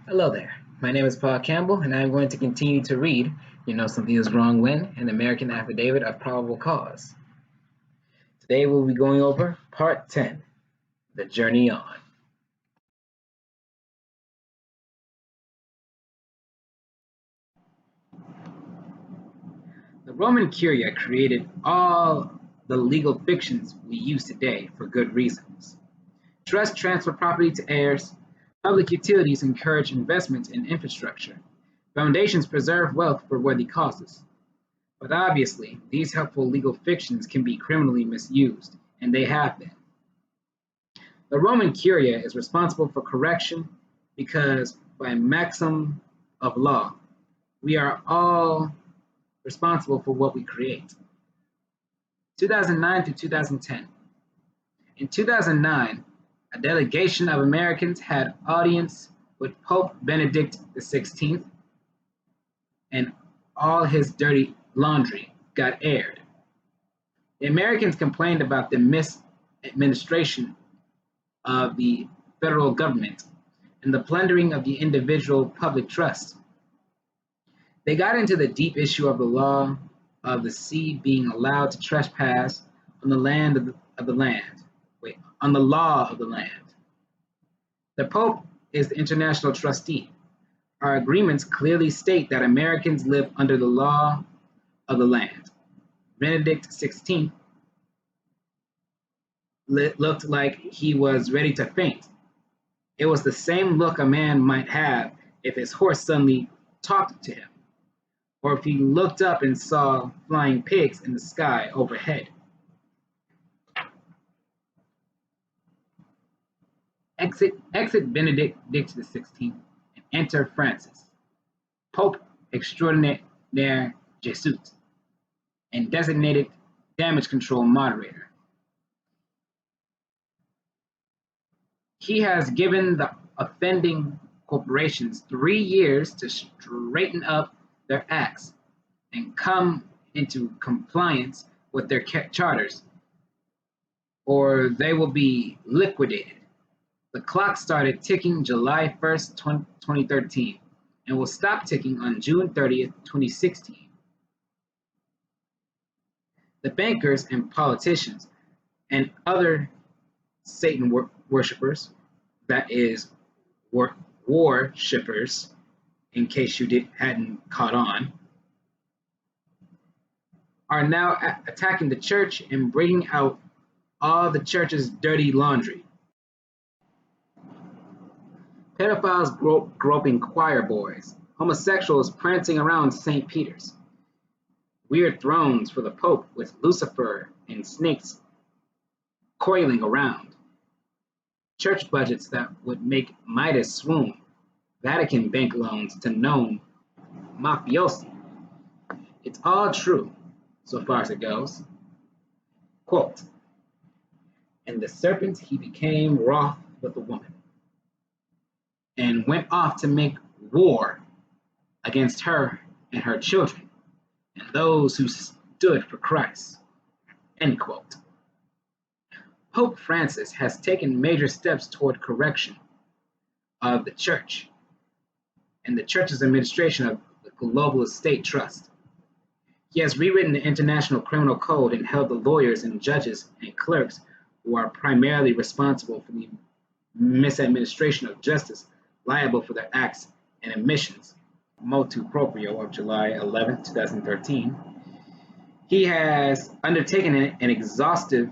Hello there. My name is Paul Campbell, and I'm going to continue to read You Know Something is Wrong When, an American Affidavit of Probable Cause. Today we'll be going over Part 10, The Journey On. The Roman Curia created all the legal fictions we use today for good reasons. Trusts transfer property to heirs, public utilities encourage investment in infrastructure, foundations preserve wealth for worthy causes. But obviously, these helpful legal fictions can be criminally misused, and they have been. The Roman Curia is responsible for correction because, by maxim of law, we are all responsible for what we create. 2009 to 2010. In 2009, a delegation of Americans had audience with Pope Benedict XVI, and all his dirty laundry got aired. The Americans complained about the misadministration of the federal government and the plundering of the individual public trust. They got into the deep issue of the law of the sea being allowed to trespass on the land of the land. On the law of the land. The Pope is the international trustee. Our agreements clearly state that Americans live under the law of the land. Benedict XVI looked like he was ready to faint. It was the same look a man might have if his horse suddenly talked to him, or if he looked up and saw flying pigs in the sky overhead. Exit Benedict XVI and enter Francis, Pope Extraordinaire Jesuit, and designated damage control moderator. He has given the offending corporations 3 years to straighten up their acts and come into compliance with their charters, or they will be liquidated. The clock started ticking July 1st, 2013, and will stop ticking on June 30th, 2016. The bankers and politicians and other Satan worshippers, that is, worshippers, in case you hadn't caught on, are now attacking the church and bringing out all the church's dirty laundry. Pedophiles groping choir boys, homosexuals prancing around St. Peter's, weird thrones for the Pope with Lucifer and snakes coiling around, church budgets that would make Midas swoon, Vatican bank loans to known mafiosi. It's all true, so far as it goes. Quote, and the serpent he became wroth with the woman, and went off to make war against her and her children, and those who stood for Christ. End quote. Pope Francis has taken major steps toward correction of the church and the church's administration of the Global Estate Trust. He has rewritten the International Criminal Code and held the lawyers and judges and clerks who are primarily responsible for the misadministration of justice liable for their acts and omissions. Motu proprio of July 11, 2013. He has undertaken an exhaustive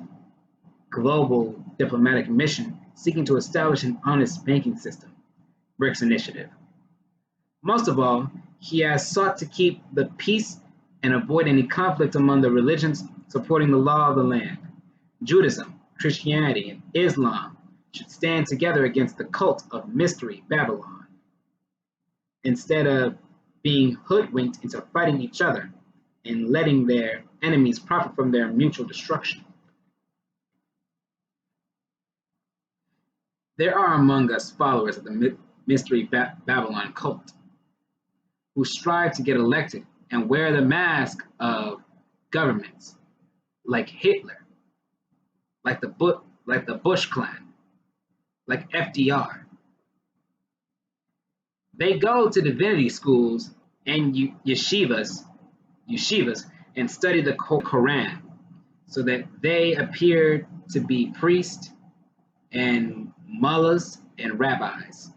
global diplomatic mission seeking to establish an honest banking system, BRICS Initiative. Most of all, he has sought to keep the peace and avoid any conflict among the religions supporting the law of the land. Judaism, Christianity, and Islam should stand together against the cult of Mystery Babylon, instead of being hoodwinked into fighting each other and letting their enemies profit from their mutual destruction. There are among us followers of the Mystery Babylon cult who strive to get elected and wear the mask of governments like Hitler, like the Bush clan, like FDR. They go to divinity schools and yeshivas, and study the Quran so that they appear to be priests and mullahs and rabbis.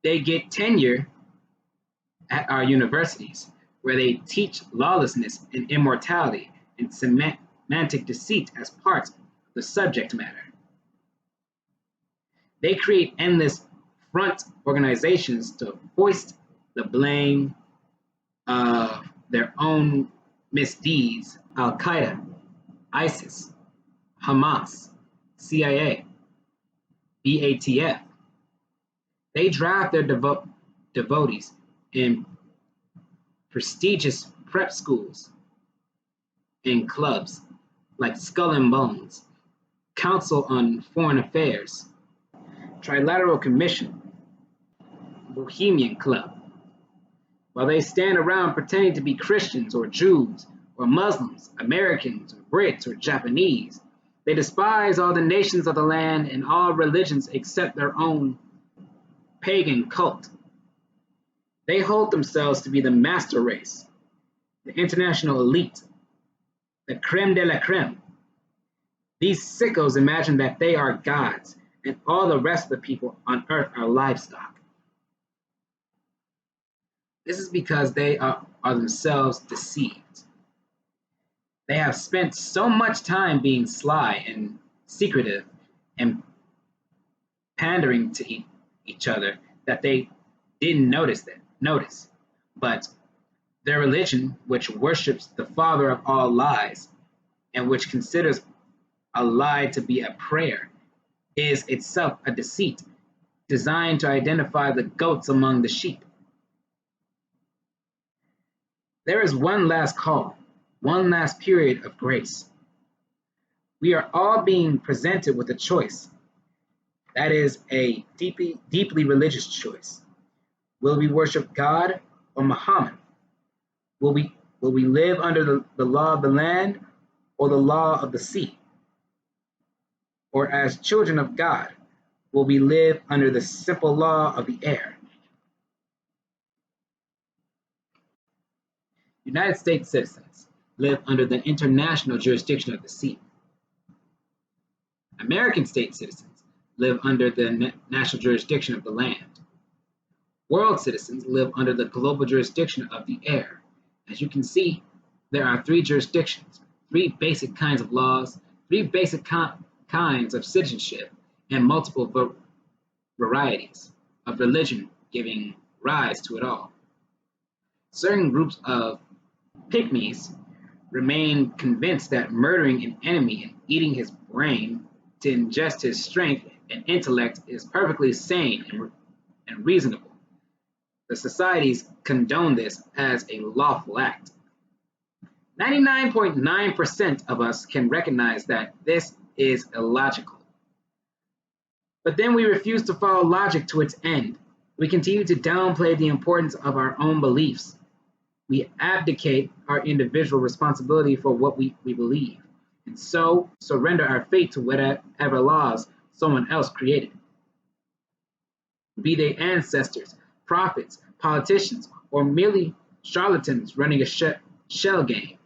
They get tenure at our universities, where they teach lawlessness and immortality and semantic deceit as parts of the subject matter. They create endless front organizations to foist the blame of their own misdeeds. Al Qaeda, ISIS, Hamas, CIA, BATF. They draft their devotees in prestigious prep schools and clubs like Skull and Bones, Council on Foreign Affairs, Trilateral Commission, Bohemian Club, while they stand around pretending to be Christians or Jews or Muslims, Americans or Brits or Japanese. They despise all the nations of the land and all religions except their own pagan cult. They hold themselves to be the master race, the international elite, the creme de la creme. These sickos imagine that they are gods and all the rest of the people on earth are livestock. This is because they are themselves deceived. They have spent so much time being sly and secretive and pandering to each other that they didn't notice. But their religion, which worships the father of all lies and which considers a lie to be a prayer, is itself a deceit designed to identify the goats among the sheep. There is one last call, one last period of grace. We are all being presented with a choice. That is a deeply religious choice. Will we worship God or Muhammad? Will we live under the law of the land or the law of the sea? Or as children of God, will we live under the simple law of the air? United States citizens live under the international jurisdiction of the sea. American state citizens live under the national jurisdiction of the land. World citizens live under the global jurisdiction of the air. As you can see, there are three jurisdictions, three basic kinds of laws, three basic kinds of citizenship, and multiple varieties of religion giving rise to it all. Certain groups of pygmies remain convinced that murdering an enemy and eating his brain to ingest his strength and intellect is perfectly sane and reasonable. The societies condone this as a lawful act. 99.9% of us can recognize that this is illogical. But then we refuse to follow logic to its end. We continue to downplay the importance of our own beliefs. We abdicate our individual responsibility for what we believe, and so surrender our fate to whatever laws someone else created. Be they ancestors, prophets, politicians, or merely charlatans running a shell game.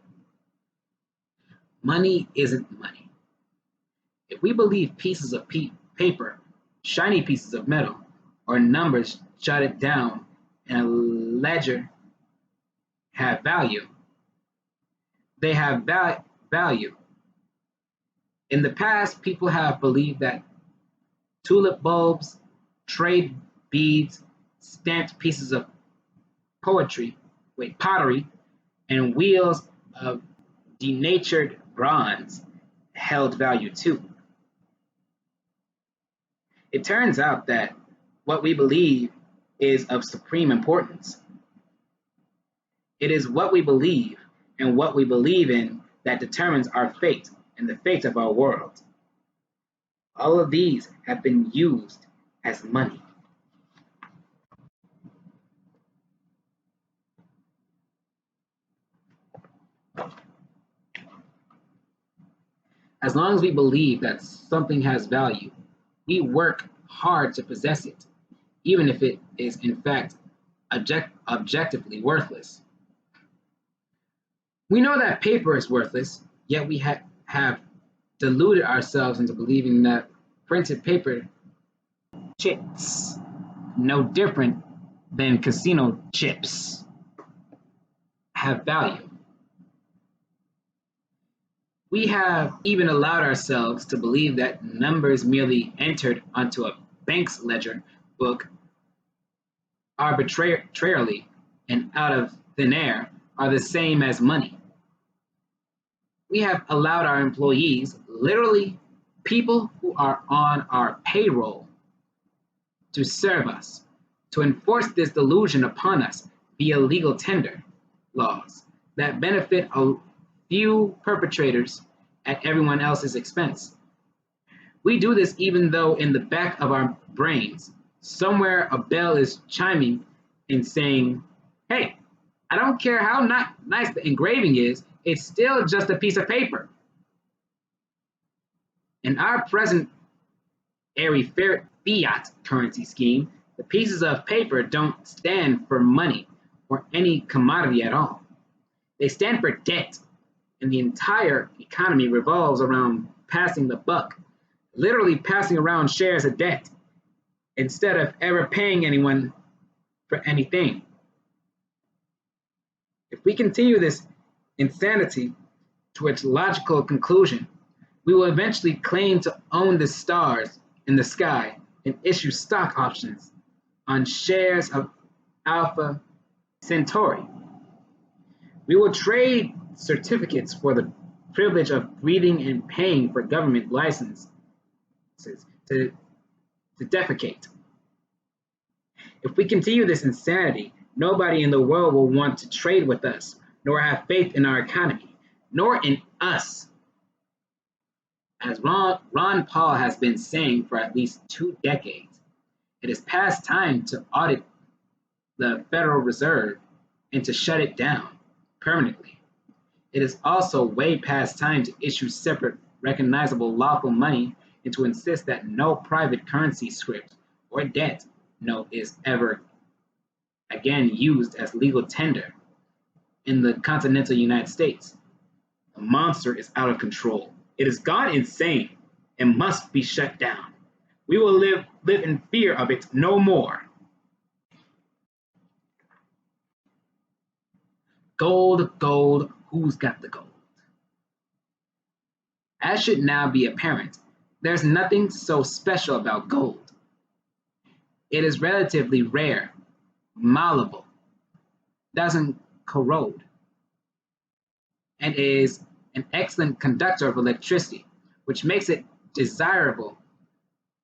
Money isn't money. If we believe pieces of paper, shiny pieces of metal, or numbers jotted down in a ledger have value, they have value. In the past, people have believed that tulip bulbs, trade beads, stamped pieces of pottery, and wheels of denatured bronze held value too. It turns out that what we believe is of supreme importance. It is what we believe and what we believe in that determines our fate and the fate of our world. All of these have been used as money. As long as we believe that something has value, we work hard to possess it, even if it is in fact objectively worthless. We know that paper is worthless, yet we have deluded ourselves into believing that printed paper chips, no different than casino chips, have value. We have even allowed ourselves to believe that numbers merely entered onto a bank's ledger book arbitrarily and out of thin air are the same as money. We have allowed our employees, literally people who are on our payroll, to serve us, to enforce this delusion upon us via legal tender laws that benefit a few perpetrators at everyone else's expense. We do this even though in the back of our brains, somewhere a bell is chiming and saying, hey, I don't care how not nice the engraving is, it's still just a piece of paper. In our present airy fiat currency scheme, the pieces of paper don't stand for money or any commodity at all. They stand for debt, and the entire economy revolves around passing the buck, literally passing around shares of debt instead of ever paying anyone for anything. If we continue this insanity to its logical conclusion, we will eventually claim to own the stars in the sky and issue stock options on shares of Alpha Centauri. We will trade certificates for the privilege of breathing and paying for government licenses to defecate. If we continue this insanity, nobody in the world will want to trade with us, nor have faith in our economy, nor in us. As Ron Paul has been saying for at least 2 decades, it is past time to audit the Federal Reserve and to shut it down permanently. It is also way past time to issue separate, recognizable lawful money and to insist that no private currency script or debt note is ever again used as legal tender in the continental United States. The monster is out of control. It has gone insane and must be shut down. We will live in fear of it no more. Gold, gold, who's got the gold? As should now be apparent, there's nothing so special about gold. It is relatively rare, malleable, doesn't corrode, and is an excellent conductor of electricity, which makes it desirable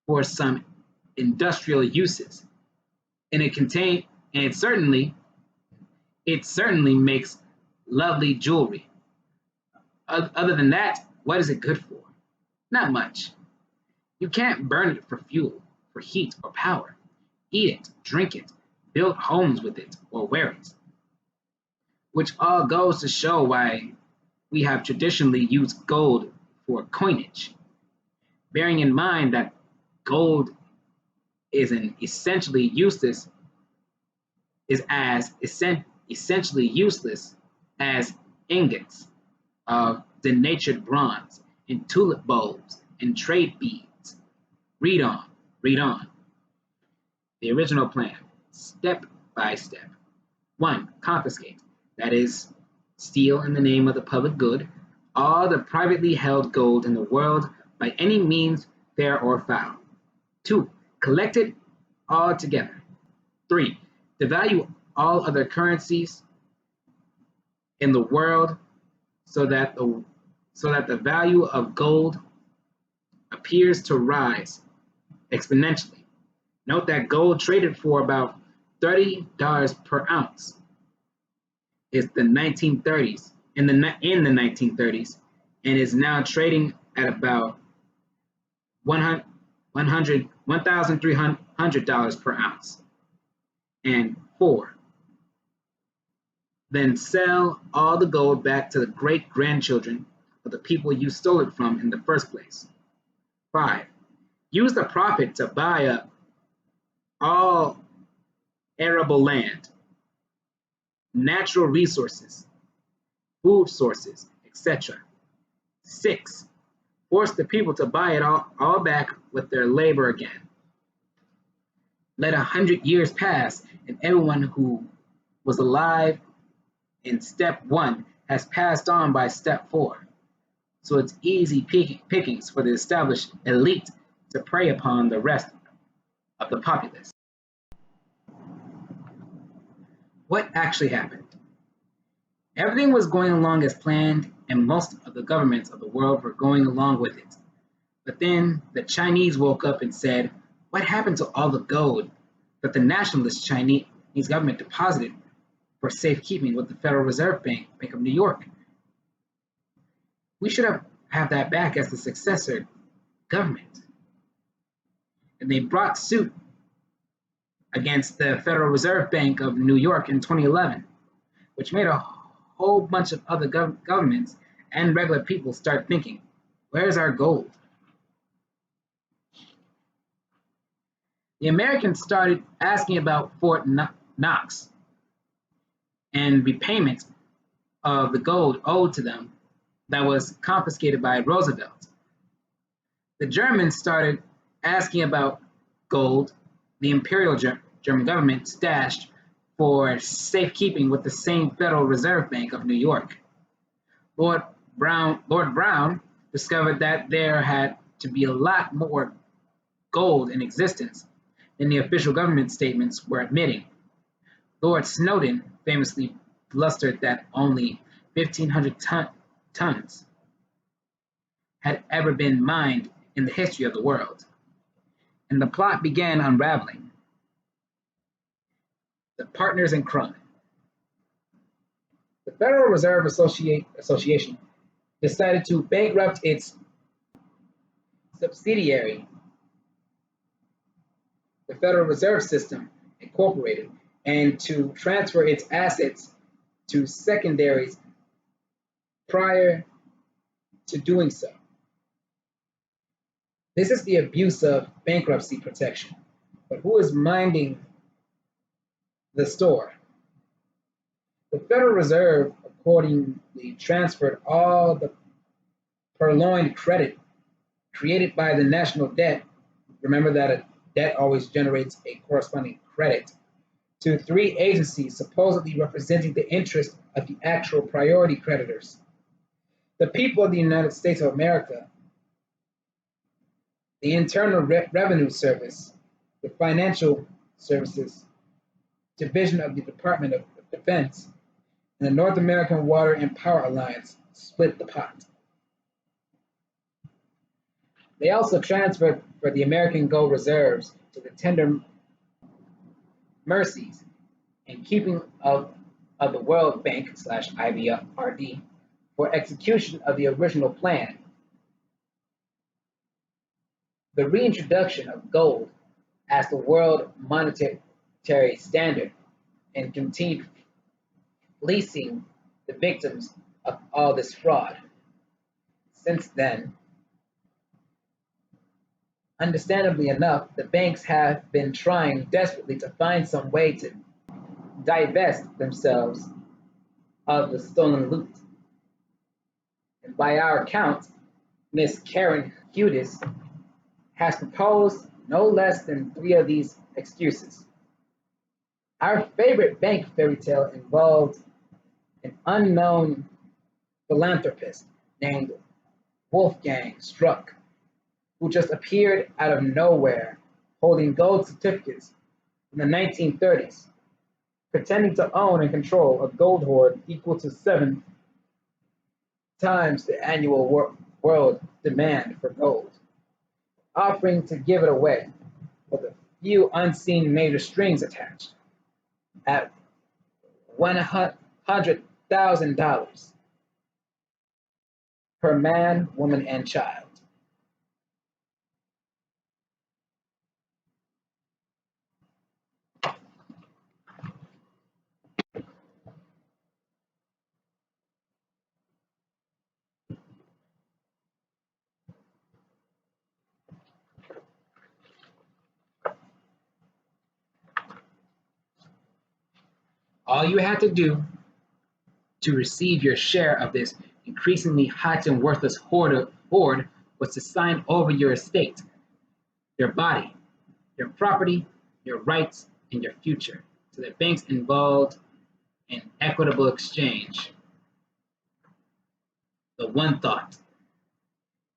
for some industrial uses. And it certainly makes lovely jewelry. Other than that, what is it good for? Not much. You can't burn it for fuel, for heat or power. Eat it, drink it, build homes with it, or wear it. Which all goes to show why we have traditionally used gold for coinage, bearing in mind that gold is essentially useless as ingots of denatured bronze and tulip bulbs and trade beads. Read on, read on. The original plan, step by step. 1. Confiscate, that is, steal in the name of the public good, all the privately held gold in the world by any means, fair or foul. 2. Collect it all together. 3. Devalue all other currencies in the world so that the value of gold appears to rise exponentially. Note that gold traded for about $30 per ounce in the 1930s, and is now trading at about $1,300 per ounce. And 4. Then sell all the gold back to the great-grandchildren of the people you stole it from in the first place. 5. use the profit to buy up all arable land, natural resources, food sources, etc. 6. Force the people to buy it all back with their labor again. Let 100 years pass, and everyone who was alive in step 1 has passed on by step 4. So it's easy pickings for the established elite to prey upon the rest of the populace. What actually happened? Everything was going along as planned, and most of the governments of the world were going along with it. But then the Chinese woke up and said, what happened to all the gold that the nationalist Chinese government deposited for safekeeping with the Federal Reserve Bank, Bank of New York? We should have that back as the successor government. And they brought suit against the Federal Reserve Bank of New York in 2011, which made a whole bunch of other governments and regular people start thinking, where's our gold? The Americans started asking about Fort Knox and repayment of the gold owed to them that was confiscated by Roosevelt. The Germans started asking about gold the Imperial German government stashed for safekeeping with the same Federal Reserve Bank of New York. Lord Brown discovered that there had to be a lot more gold in existence than the official government statements were admitting. Lord Snowden famously blustered that only 1,500 tons had ever been mined in the history of the world, and the plot began unraveling. The partners in crime. The Federal Reserve Association decided to bankrupt its subsidiary, the Federal Reserve System Incorporated, and to transfer its assets to secondaries prior to doing so. This is the abuse of bankruptcy protection. But who is minding the store? The Federal Reserve accordingly transferred all the purloined credit created by the national debt. Remember that a debt always generates a corresponding credit, to 3 agencies supposedly representing the interest of the actual priority creditors: the people of the United States of America, the Internal Revenue Service, the Financial Services Division of the Department of Defense, and the North American Water and Power Alliance split the pot. They also transferred for the American gold reserves to the tender mercies and keeping of the World Bank / IBRD for execution of the original plan. The reintroduction of gold as the world monetary standard and continued fleecing the victims of all this fraud. Since then, understandably enough, the banks have been trying desperately to find some way to divest themselves of the stolen loot. And by our count, Miss Karen Hudes has proposed no less than 3 of these excuses. Our favorite bank fairy tale involved an unknown philanthropist named Wolfgang Struck, who just appeared out of nowhere holding gold certificates in the 1930s, pretending to own and control a gold hoard equal to 7 times the annual world demand for gold, offering to give it away with a few unseen major strings attached at $100,000 per man, woman, and child. All you had to do to receive your share of this increasingly hot and worthless hoard was to sign over your estate, your body, your property, your rights, and your future to the banks involved in equitable exchange. The one thought.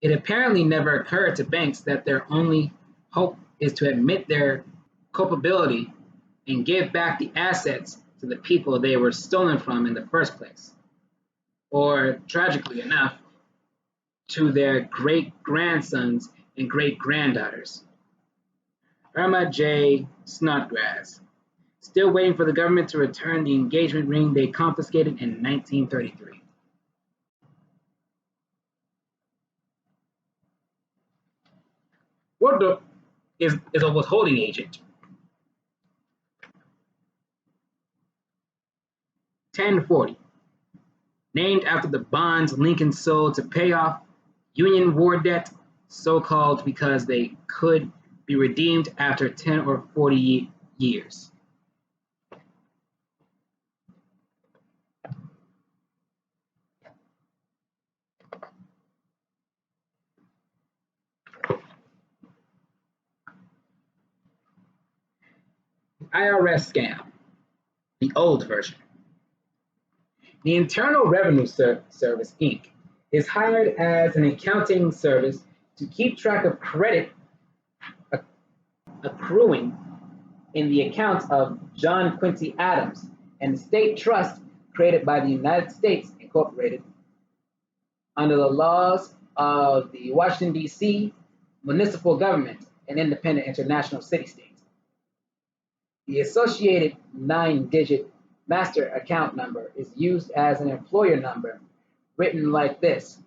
It apparently never occurred to banks that their only hope is to admit their culpability and give back the assets to the people they were stolen from in the first place, or, tragically enough, to their great-grandsons and great-granddaughters. Irma J. Snodgrass, still waiting for the government to return the engagement ring they confiscated in 1933. What is a withholding agent? 1040. Named after the bonds Lincoln sold to pay off Union war debt, so called because they could be redeemed after 10 or 40 years. IRS scam, the old version. The Internal Revenue Service, Inc. is hired as an accounting service to keep track of credit accruing in the accounts of John Quincy Adams and the state trust created by the United States Incorporated under the laws of the Washington, D.C. municipal government and independent international city-state. The associated 9-digit master account number is used as an employer number, written like this: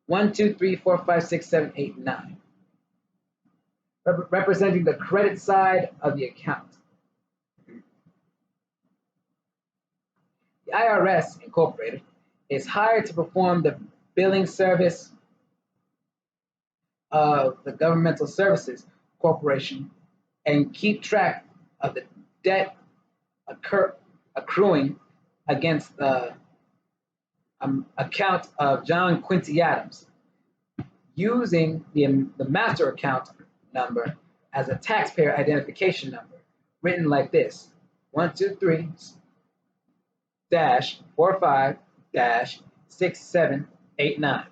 123456789, representing the credit side of the account. The IRS Incorporated is hired to perform the billing service of the Governmental Services Corporation and keep track of the debt accruing against the account of John Quincy Adams, using the master account number as a taxpayer identification number, written like this: 123-45-6789,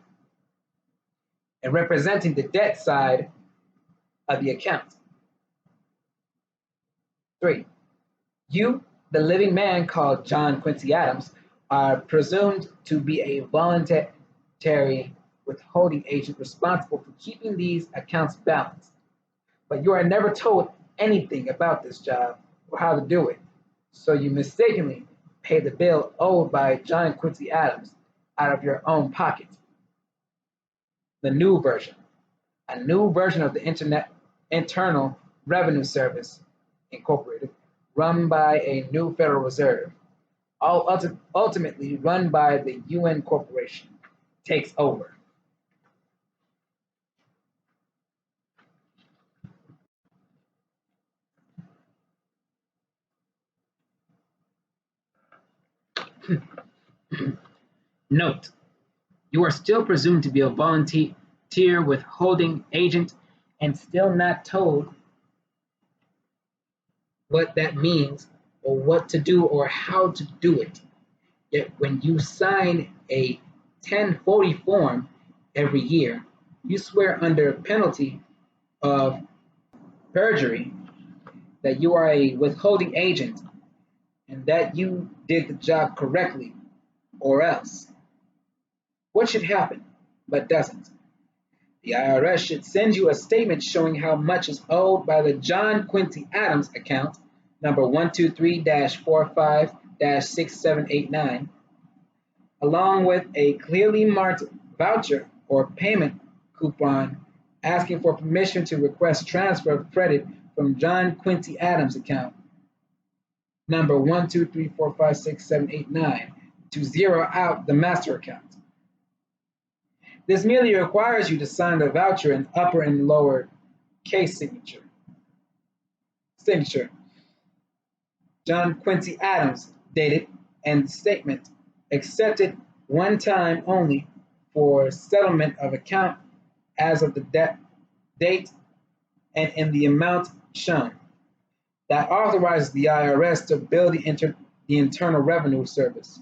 and representing the debt side of the account. 3. You, the living man called John Quincy Adams, are presumed to be a voluntary withholding agent responsible for keeping these accounts balanced. But you are never told anything about this job or how to do it, so you mistakenly pay the bill owed by John Quincy Adams out of your own pocket. The new version. A new version of the Internal Revenue Service, Incorporated, run by a new Federal Reserve, all ultimately run by the UN Corporation, takes over. Note: you are still presumed to be a volunteer withholding agent and still not told what that means or what to do or how to do it. Yet when you sign a 1040 form every year, you swear under penalty of perjury that you are a withholding agent and that you did the job correctly, or else. What should happen, but doesn't? The IRS should send you a statement showing how much is owed by the John Quincy Adams account, number 123-45-6789, along with a clearly marked voucher or payment coupon asking for permission to request transfer of credit from John Quincy Adams account, number 123-45-6789, to zero out the master account. This merely requires you to sign the voucher in upper and lower case signature. John Quincy Adams, dated and statement accepted one time only for settlement of account as of the date and in the amount shown. That authorizes the IRS to bill the Internal Revenue Service,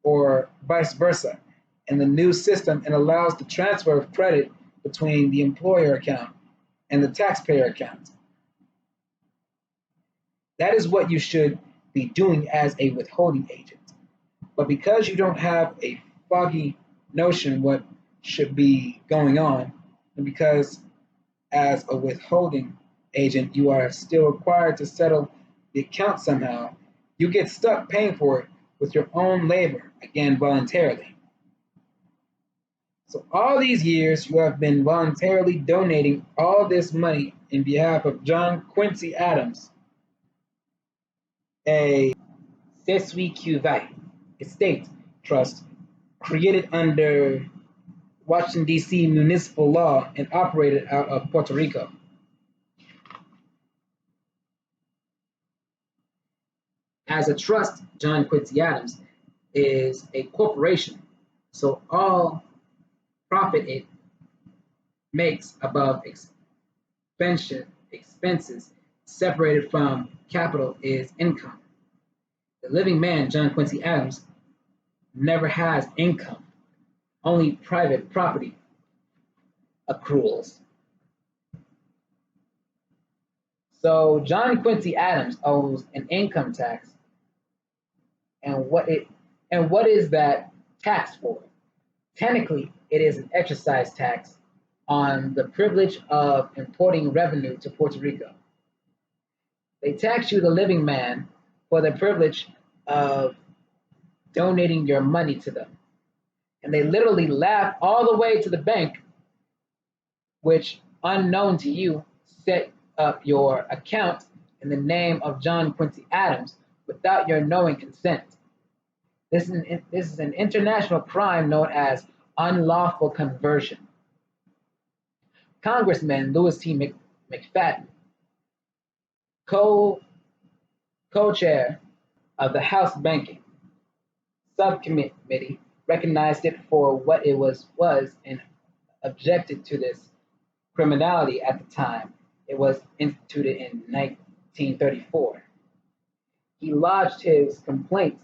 or vice versa, in the new system and allows the transfer of credit between the employer account and the taxpayer account. That is what you should be doing as a withholding agent. But because you don't have a foggy notion what should be going on, and because as a withholding agent you are still required to settle the account somehow, you get stuck paying for it with your own labor, again voluntarily. So all these years you have been voluntarily donating all this money in behalf of John Quincy Adams, a Sesquiquivay estate trust created under Washington, D.C. municipal law and operated out of Puerto Rico. As a trust, John Quincy Adams is a corporation, so all profit it makes above expenses separated from capital is income. The living man, John Quincy Adams, never has income, only private property accruals. So John Quincy Adams owes an income tax, and what is that tax for? Technically, it is an excise tax on the privilege of importing revenue to Puerto Rico. They tax you, the living man, for the privilege of donating your money to them. And they literally laugh all the way to the bank, which, unknown to you, set up your account in the name of John Quincy Adams without your knowing consent. This is an international crime known as unlawful conversion. Congressman Louis T. McFadden, co-chair of the House Banking Subcommittee, recognized it for what it was and objected to this criminality at the time it was instituted in 1934. He lodged his complaint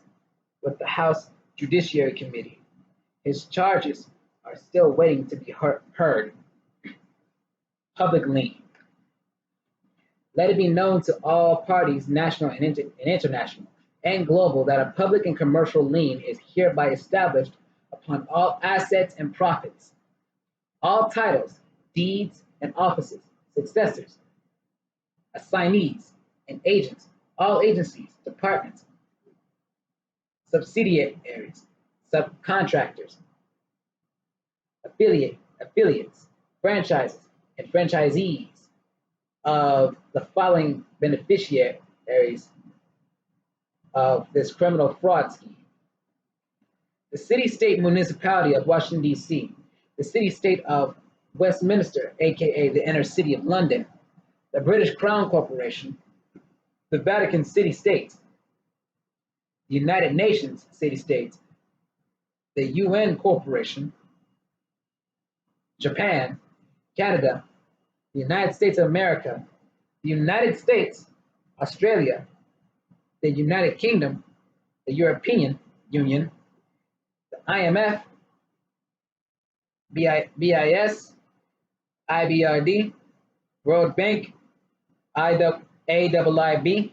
with the House Judiciary Committee. His charges are still waiting to be heard. Public lien. Let it be known to all parties, national and international, and global, that a public and commercial lien is hereby established upon all assets and profits, all titles, deeds, and offices, successors, assignees, and agents, all agencies, departments, subsidiaries, subcontractors, affiliates, franchises, and franchisees of the following beneficiaries of this criminal fraud scheme: the city-state municipality of Washington, D.C., the city-state of Westminster, aka the inner city of London, the British Crown Corporation, the Vatican City-State, the United Nations City-State, the UN Corporation, Japan, Canada, the United States of America, the United States, Australia, the United Kingdom, the European Union, the IMF, BIS, IBRD, World Bank, AIIB,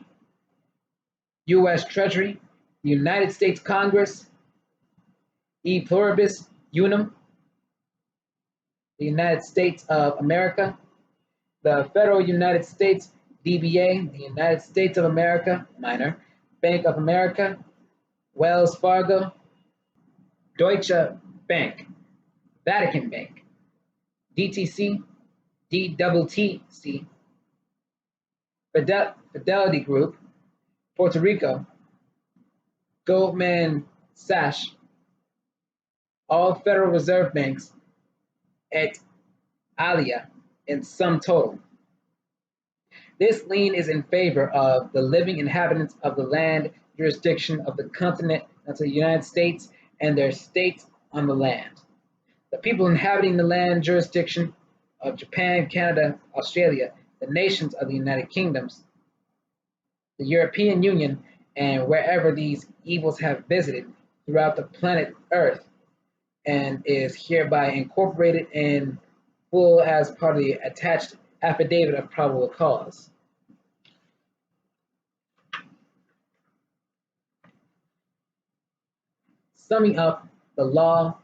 U.S. Treasury, the United States Congress, E Pluribus Unum, the United States of America, the Federal United States, DBA, the United States of America, minor, Bank of America, Wells Fargo, Deutsche Bank, Vatican Bank, DTC, DTTC, Fidelity Group, Puerto Rico, Goldman Sachs, all Federal Reserve Banks, et alia, in sum total. This lien is in favor of the living inhabitants of the land jurisdiction of the continental United States and their states on the land. The people inhabiting the land jurisdiction of Japan, Canada, Australia, the nations of the United Kingdoms, the European Union, and wherever these evils have visited throughout the planet Earth, and is hereby incorporated in full as part of the attached affidavit of probable cause. Summing up the law,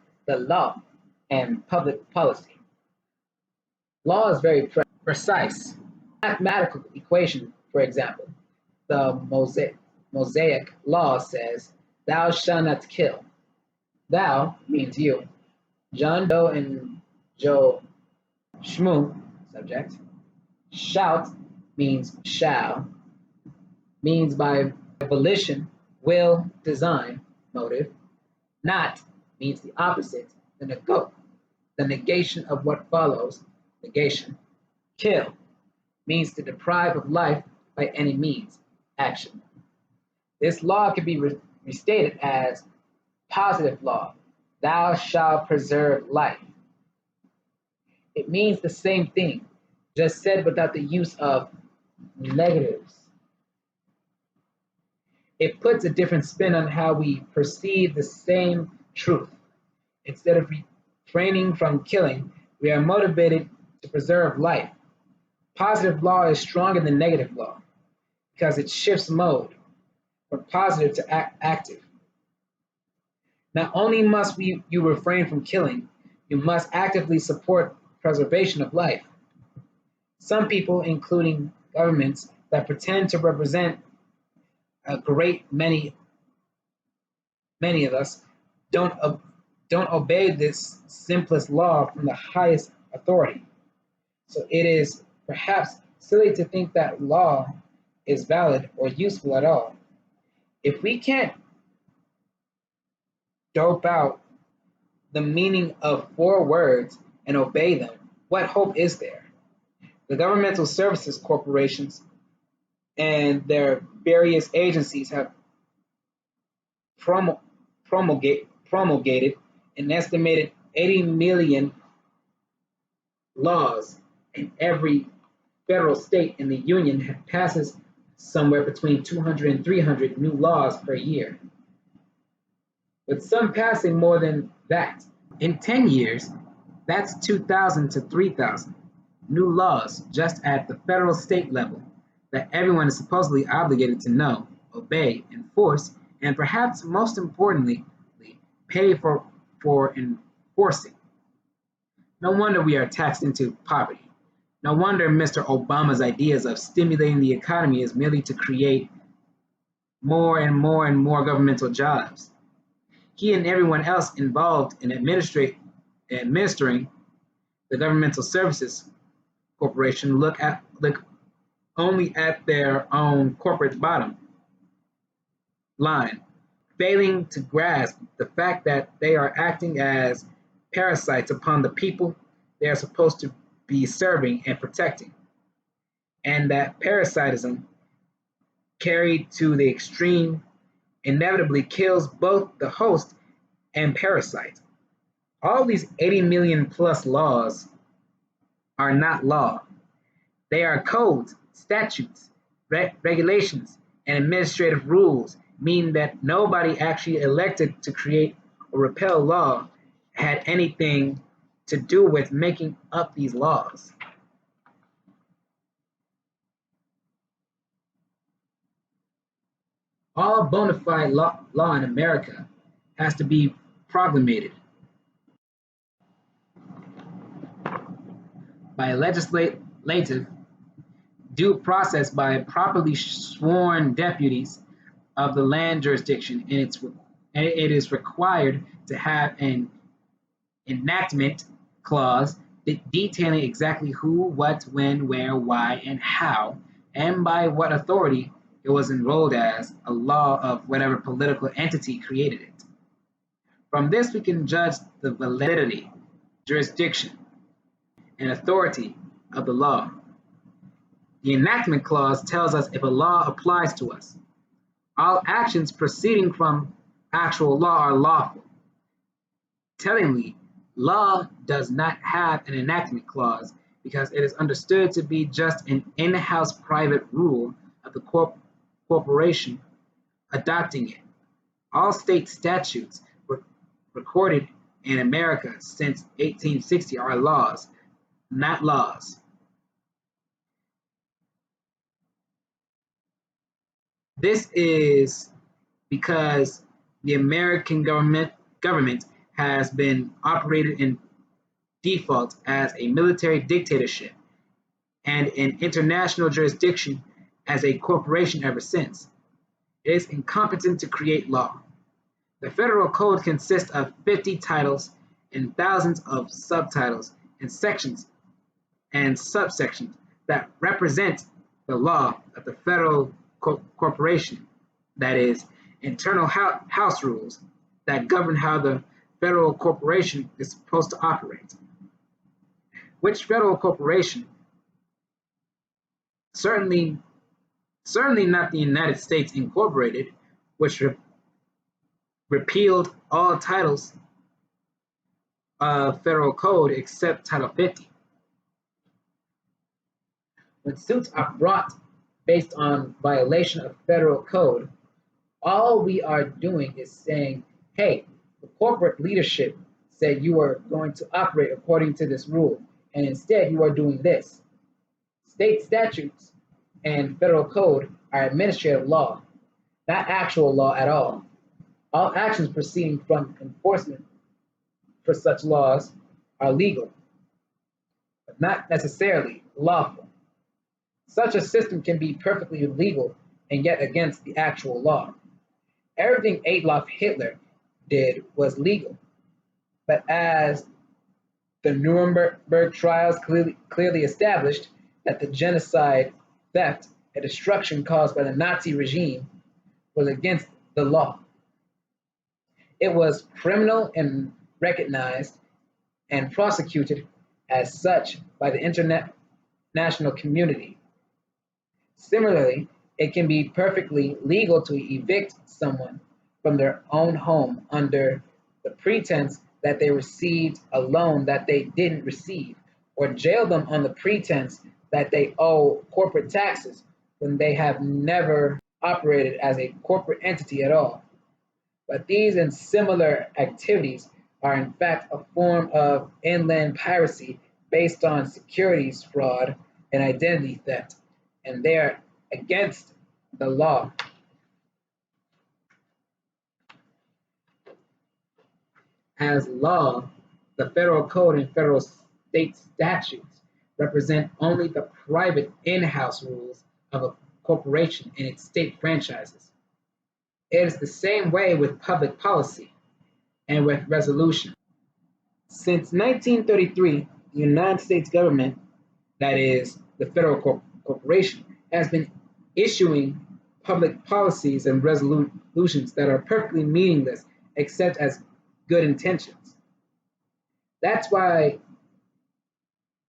and public policy. Law is very precise. Mathematical equation, for example, the Mosaic law says, "Thou shalt not kill." Thou means you. John Doe and Joe Schmoo, subject. Shout means shall, means by volition, will, design, motive. Not means the opposite, the negation of what follows, negation. Kill means to deprive of life by any means, action. This law can be restated as positive law, thou shalt preserve life. It means the same thing, just said without the use of negatives. It puts a different spin on how we perceive the same truth. Instead of refraining from killing, we are motivated to preserve life. Positive law is stronger than negative law because it shifts mode from positive to active. Not only must you refrain from killing, you must actively support preservation of life. Some people, including governments that pretend to represent a great many of us, don't obey this simplest law from the highest authority. So it is perhaps silly to think that law is valid or useful at all. If we can't dope out the meaning of 4 words and obey them, what hope is there? The governmental services corporations and their various agencies have promulgated an estimated 80 million laws, and every federal state in the union passes somewhere between 200 and 300 new laws per year, with some passing more than that. In 10 years, that's 2,000 to 3,000 new laws just at the federal state level that everyone is supposedly obligated to know, obey, enforce, and perhaps most importantly, pay for enforcing. No wonder we are taxed into poverty. No wonder Mr. Obama's ideas of stimulating the economy is merely to create more and more and more governmental jobs. He and everyone else involved in administering the governmental services corporation look only at their own corporate bottom line, failing to grasp the fact that they are acting as parasites upon the people they are supposed to be serving and protecting, and that parasitism carried to the extreme inevitably kills both the host and parasite. All these 80 million plus laws are not law. They are codes, statutes, regulations, and administrative rules, meaning that nobody actually elected to create or repeal law had anything to do with making up these laws. All bona fide law in America has to be promulgated by a legislative due process by properly sworn deputies of the land jurisdiction, and it is required to have an enactment clause detailing exactly who, what, when, where, why, and how, and by what authority it was enrolled as a law of whatever political entity created it. From this we can judge the validity, jurisdiction, and authority of the law. The enactment clause tells us if a law applies to us. All actions proceeding from actual law are lawful. Tellingly, law does not have an enactment clause because it is understood to be just an in-house private rule of the corporation adopting it. All state statutes recorded in America since 1860 are laws, not laws. This is because the American government has been operated in default as a military dictatorship and in international jurisdiction as a corporation ever since. It is incompetent to create law. The Federal Code consists of 50 titles and thousands of subtitles and sections and subsections that represent the law of the federal corporation, that is, internal house rules that govern how the federal corporation is supposed to operate. Which federal corporation? Certainly not the United States Incorporated, which repealed all titles of federal code except Title 50. When suits are brought based on violation of federal code, all we are doing is saying, hey, the corporate leadership said you are going to operate according to this rule, and instead you are doing this. State statutes and federal code are administrative law, not actual law at all. All actions proceeding from enforcement for such laws are legal, but not necessarily lawful. Such a system can be perfectly legal and yet against the actual law. Everything Adolf Hitler did was legal, but as the Nuremberg trials clearly established that the genocide, theft, and destruction caused by the Nazi regime was against the law. It was criminal and recognized and prosecuted as such by the international community. Similarly, it can be perfectly legal to evict someone from their own home under the pretense that they received a loan that they didn't receive, or jail them on the pretense that they owe corporate taxes when they have never operated as a corporate entity at all. But these and similar activities are in fact a form of inland piracy based on securities fraud and identity theft, and they are against the law. As law, the federal code and federal state statutes represent only the private in-house rules of a corporation and its state franchises. It is the same way with public policy and with resolution. Since 1933, the United States government, that is, the federal corporation, has been issuing public policies and resolutions that are perfectly meaningless except as good intentions. That's why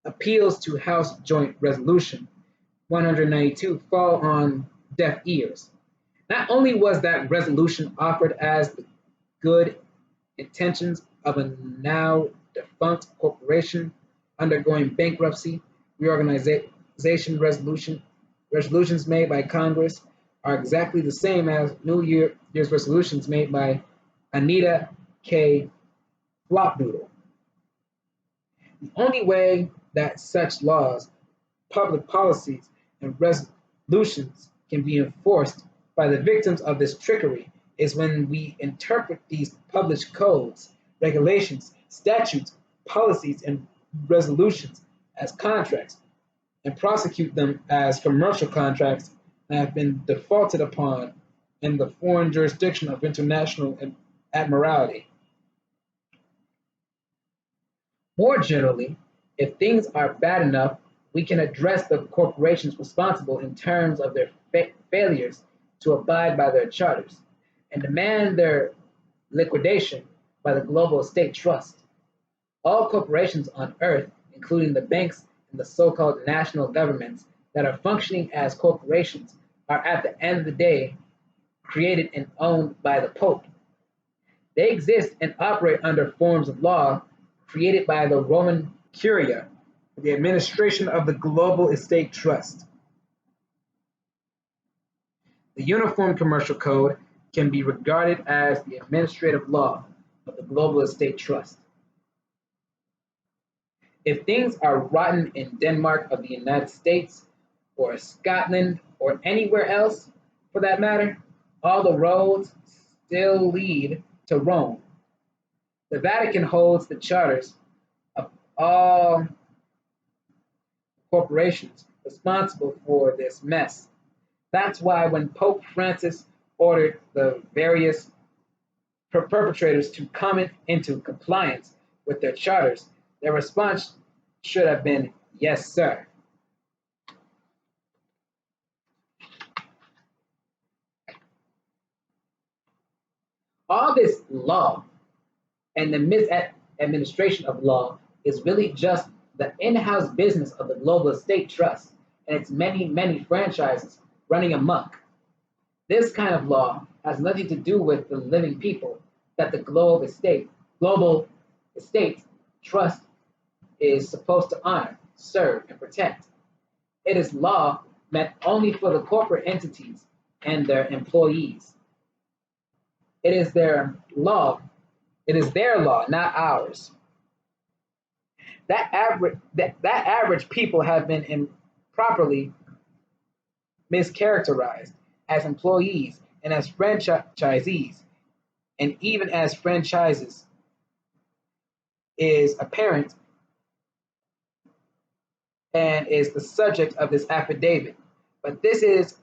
appeals to House Joint Resolution 192 fall on deaf ears. Not only was that resolution offered as the good intentions of a now defunct corporation undergoing bankruptcy, reorganization resolutions made by Congress are exactly the same as New Year's resolutions made by Anita K. Flopdoodle. The only way that such laws, public policies, and resolutions can be enforced by the victims of this trickery is when we interpret these published codes, regulations, statutes, policies, and resolutions as contracts and prosecute them as commercial contracts that have been defaulted upon in the foreign jurisdiction of international admiralty. More generally, if things are bad enough, we can address the corporations responsible in terms of their failures to abide by their charters and demand their liquidation by the Global Estate Trust. All corporations on Earth, including the banks and the so-called national governments that are functioning as corporations, are at the end of the day created and owned by the Pope. They exist and operate under forms of law created by the Roman Curia, the administration of the Global Estate Trust. The Uniform Commercial Code can be regarded as the administrative law of the Global Estate Trust. If things are rotten in Denmark of the United States, or Scotland, or anywhere else for that matter, all the roads still lead to Rome. The Vatican holds the charters of all corporations responsible for this mess. That's why when Pope Francis ordered the various perpetrators to come into compliance with their charters, their response should have been, yes, sir. All this law and the misadministration of law is really just the in-house business of the Global Estate Trust and its many, many franchises running amok. This kind of law has nothing to do with the living people that the Global Estate Trust is supposed to honor, serve, and protect. It is law meant only for the corporate entities and their employees. It is their law. It is their law, not ours. That average people have been improperly mischaracterized as employees and as franchisees, and even as franchises is apparent and is the subject of this affidavit. But this is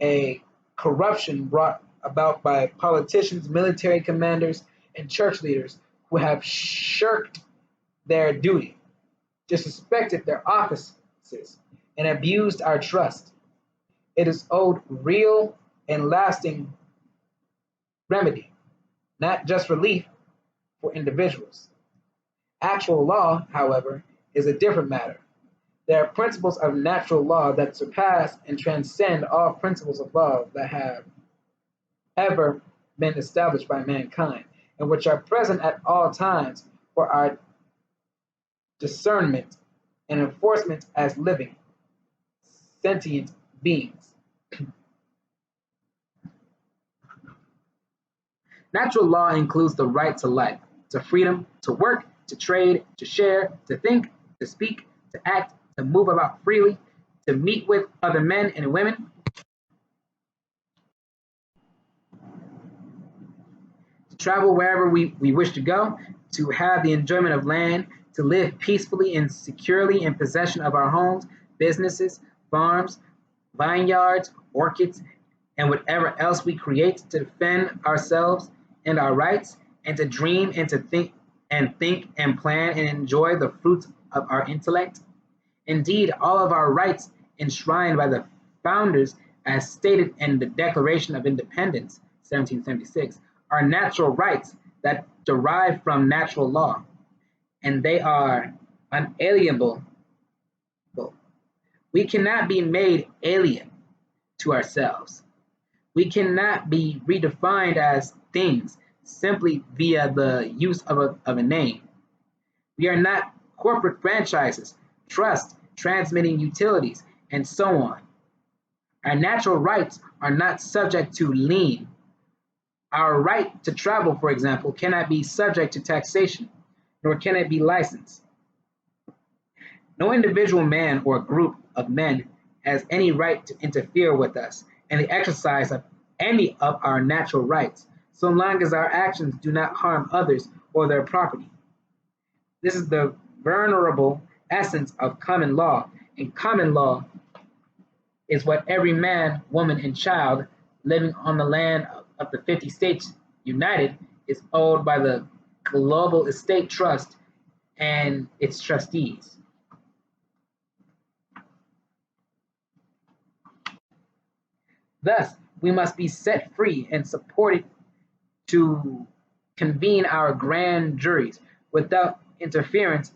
a corruption brought about by politicians, military commanders, and church leaders who have shirked their duty, disrespected their offices, and abused our trust. It is owed real and lasting remedy, not just relief for individuals. Actual law, however, is a different matter. There are principles of natural law that surpass and transcend all principles of law that have ever been established by mankind, and which are present at all times for our discernment and enforcement as living, sentient beings. Natural law includes the right to life, to freedom, to work, to trade, to share, to think, to speak, to act, to move about freely, to meet with other men and women, to travel wherever we wish to go, to have the enjoyment of land, to live peacefully and securely in possession of our homes, businesses, farms, vineyards, orchids, and whatever else we create, to defend ourselves and our rights, and to dream and to think and plan and enjoy the fruits of our intellect. Indeed, all of our rights enshrined by the founders, as stated in the Declaration of Independence, 1776, are natural rights that derive from natural law, and they are unalienable. We cannot be made alien to ourselves. We cannot be redefined as things simply via the use of a name. We are not corporate franchises, trusts, transmitting utilities, and so on. Our natural rights are not subject to lien. Our right to travel, for example, cannot be subject to taxation, nor can it be licensed. No individual man or group of men has any right to interfere with us in the exercise of any of our natural rights, so long as our actions do not harm others or their property. This is the venerable essence of common law, and common law is what every man, woman, and child living on the land of the 50 states united is owed by the Global Estate Trust and its trustees. Thus, we must be set free and supported to convene our grand juries without interference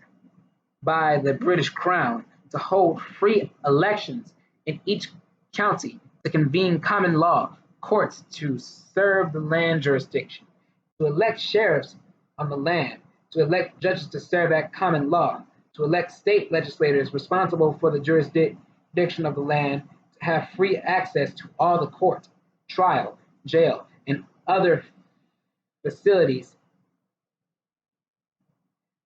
by the British Crown, to hold free elections in each county, to convene common law, courts to serve the land jurisdiction, to elect sheriffs on the land, to elect judges to serve at common law, to elect state legislators responsible for the jurisdiction of the land, to have free access to all the court, trial, jail, and other facilities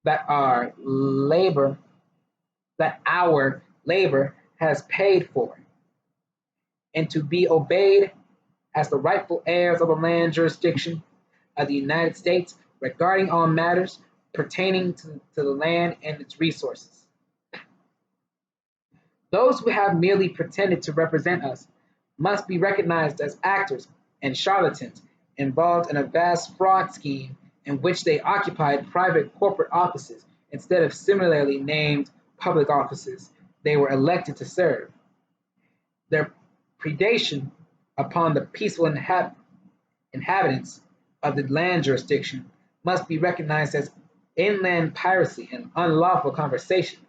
that our labor has paid for, and to be obeyed as the rightful heirs of the land jurisdiction of the United States regarding all matters pertaining to the land and its resources. Those who have merely pretended to represent us must be recognized as actors and charlatans involved in a vast fraud scheme in which they occupied private corporate offices instead of similarly named public offices they were elected to serve. Their predation upon the peaceful inhabitants of the land jurisdiction must be recognized as inland piracy and unlawful conversation,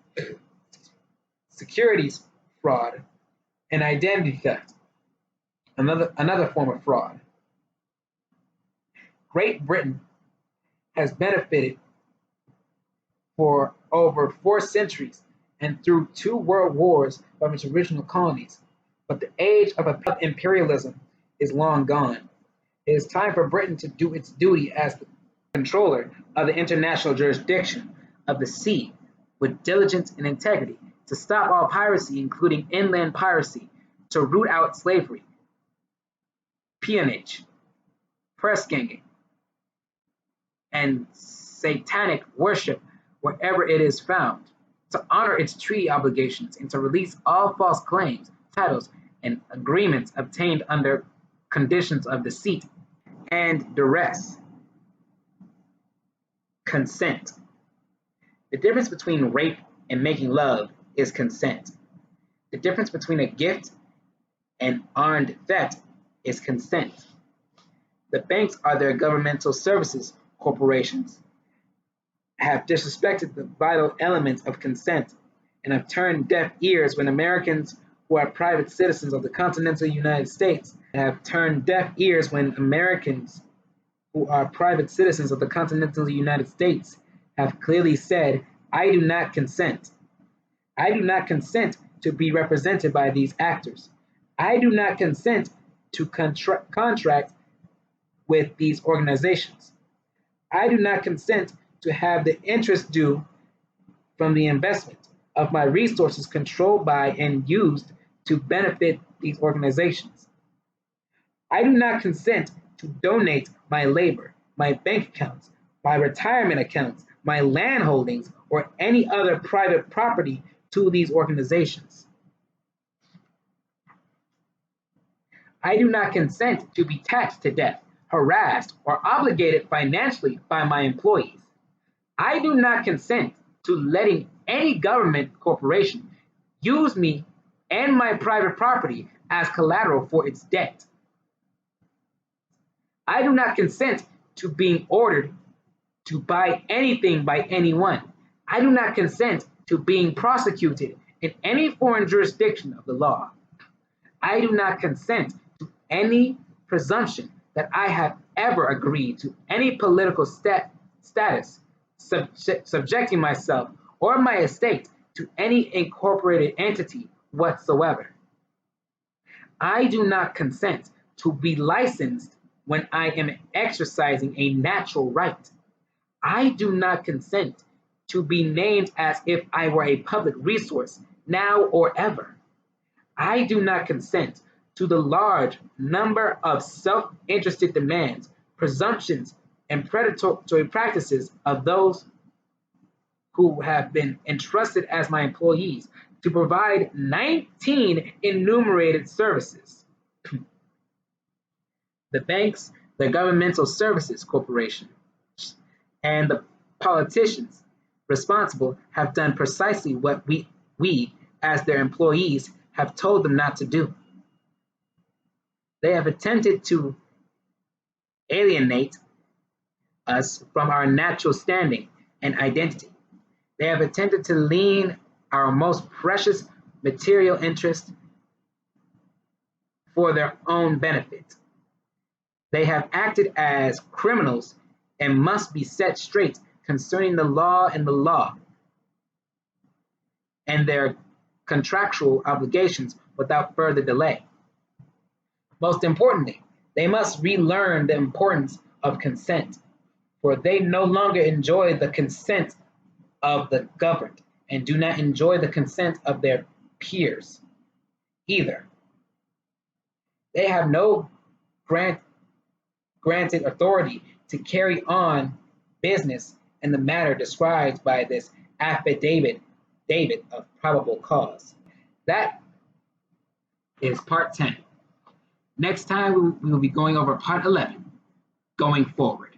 securities fraud, and identity theft, another form of fraud. Great Britain has benefited for over 4 centuries and through 2 world wars from its original colonies, but the age of imperialism is long gone. It is time for Britain to do its duty as the controller of the international jurisdiction of the sea with diligence and integrity, to stop all piracy, including inland piracy, to root out slavery, peonage, press ganging, and satanic worship wherever it is found, to honor its treaty obligations, and to release all false claims, titles, and agreements obtained under conditions of deceit and duress. Consent. The difference between rape and making love is consent. The difference between a gift and armed theft is consent. The banks are their governmental services corporations, have disrespected the vital elements of consent, and have turned deaf ears when Americans who are private citizens of the continental United States have turned deaf ears when Americans who are private citizens of the continental United States have clearly said, I do not consent. I do not consent to be represented by these actors. I do not consent to contract with these organizations. I do not consent to have the interest due from the investment of my resources controlled by and used to benefit these organizations. I do not consent to donate my labor, my bank accounts, my retirement accounts, my land holdings, or any other private property to these organizations. I do not consent to be taxed to death, harassed, or obligated financially by my employees. I do not consent to letting any government corporation use me and my private property as collateral for its debt. I do not consent to being ordered to buy anything by anyone. I do not consent to being prosecuted in any foreign jurisdiction of the law. I do not consent to any presumption that I have ever agreed to any political status, subjecting myself or my estate to any incorporated entity whatsoever. I do not consent to be licensed when I am exercising a natural right. I do not consent to be named as if I were a public resource now or ever. I do not consent to the large number of self-interested demands, presumptions, and predatory practices of those who have been entrusted as my employees to provide 19 enumerated services. The banks, the governmental services corporation, and the politicians responsible have done precisely what we as their employees have told them not to do. They have attempted to alienate us from our natural standing and identity. They have attempted to lean our most precious material interests for their own benefit. They have acted as criminals and must be set straight concerning the law and their contractual obligations without further delay. Most importantly, they must relearn the importance of consent, for they no longer enjoy the consent of the governed and do not enjoy the consent of their peers either. They have no granted authority to carry on business in the manner described by this affidavit of probable cause. That is part 10. Next time we will be going over part 11, going forward.